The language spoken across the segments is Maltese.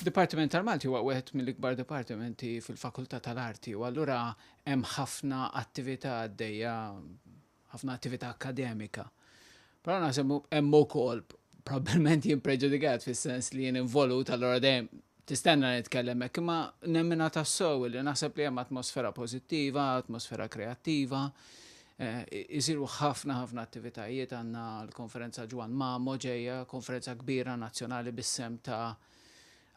Dipartiment tal-Malti huwa wieħed mill-ikbar dipartimenti fil-Fakultà tal-Arti u allura hemm ħafna attività għaddejja, ħafna attività akkademika. Però naħseb hemm ukoll probabbilment jien preġudikat fis-sens li jien involut allura dejjem tistenna nitkellem hekk, imma nemmina tassew li naħseb li hemm atmosfera pożittiva, atmosfera kreattiva. Isiru ħafna attivitajiet għandna l-konferenza Ġwan Mamo ġejja, konferenza kbira nazzjonali bis-sem ta'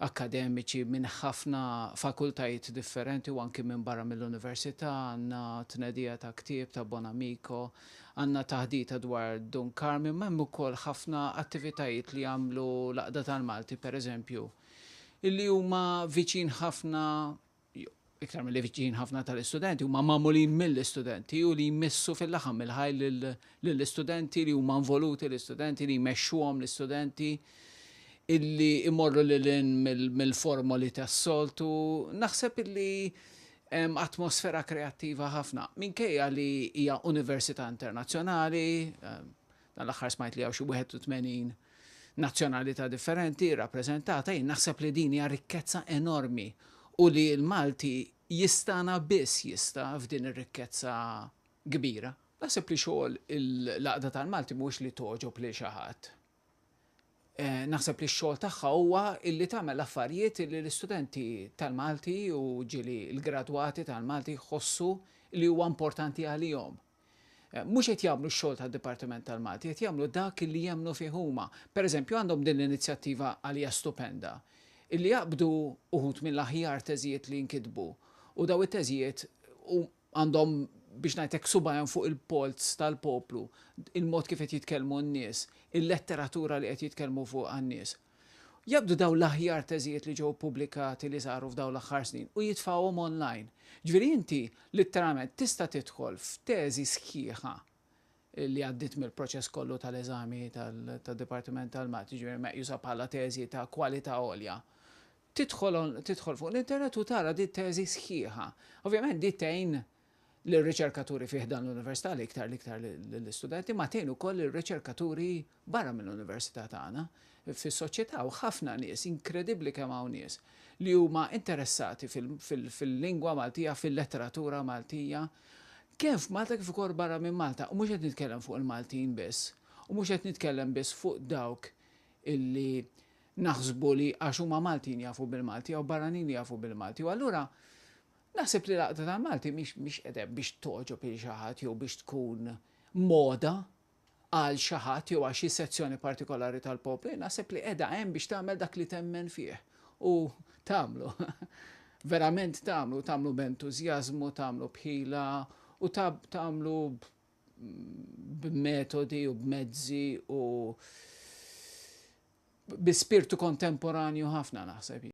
akademiċi minn ħafna fakultajiet differenti u anki minn barra mill-università, għandna tnedija ta' ktieb ta' Bonamico, għandna taħdita dwar Dunkarmi, ma' hemm ukoll ħafna attivitajiet li jagħmlu laqda tal-Malti pereżempju, illi huma viċin ħafna, iktar mill viċin ħafna tal-istudenti, huma magħmulin mill-istudenti u li jmissu fil-laħam il-ħaj lill-istudenti li huma involuti l-istudenti li jmexxuhom l-istudenti illi imorru lil mill-formoli tas-soltu, naħseb illi atmosfera kreattiva ħafna. Minkejja li hija università internazzjonali, dan l-aħħar smajt li hawn xi 81 nazzjonalità differenti rappreżentata, jien naħseb li din hija rikkezza enormi u li l-Malti jistana biss jista' f'din ir-rikkezza kbira. Naħseb li xogħol il-laqda tal-Malti mhux li toġob lil xi ħadd. Naħseb li x-xogħol tagħha huwa illi tagħmel affarijiet li l-istudenti tal-Malti u ġieli l-gradwati tal-Malti jħossu li huwa importanti għalihom. Mhux qed jagħmlu x-xogħol tad-Dipartiment tal-Malti, qed jagħmlu dak li jemmnu fih huma. Pereżempju għandhom din l-inizjattiva għalija stupenda illi jaqbdu uħud mill-aħjar teżijiet li nkitbu u daw it-teżijiet għandhom biex ngħidlek subajhom fuq il-polz tal-poplu, il-mod kif qed jitkellmu n-nies, il-letteratura li qed jitkellmu fuq għan-nies. Jabdu daw l-aħjar teżijiet li ġew pubblikati li saru f'daw l-aħħar snin u jitfgħuhom online. Ġifieri inti litteralment tista' tidħol f'teżi sħiħa li għaddit mill-proċess kollu tal-eżami tad-Dipartiment tal-Malti, ġifieri meqjusa bħala teżi ta' kwalità għolja. Tidħol fuq l-internet u tara di teżi sħiħa. Ovvjament di tgħin l-riċerkaturi fih dan l-università li iktar l-istudenti, ma tgħin ukoll ir-riċerkaturi barra mill-università tagħna fis-soċjetà u ħafna nies, inkredibbli kemm hawn nies li huma interessati fil-lingwa Maltija, fil-letteratura Maltija, kif Malta kif ukoll barra minn Malta, u mhux qed nitkellem fuq il-Maltin biss, u mhux qed nitkellem biss fuq dawk illi naħsbu li għax huma Maltin jafu bil-Malti jew barranin jafu bil-Malti. U allura naħseb li laqda tal-Malti mhix qiegħda biex toġob il xi ħadd jew biex tkun moda għal xi ħadd jew għal xi sezzjoni partikolari tal-poplu, naħseb li qiegħda hemm biex tagħmel dak li temmen fih. U tagħmlu, verament tagħmlu b'entużjażmu, tagħmlu bħila u tagħmlu b'metodi u b'mezzi u bi spirtu kontemporanju ħafna naħseb.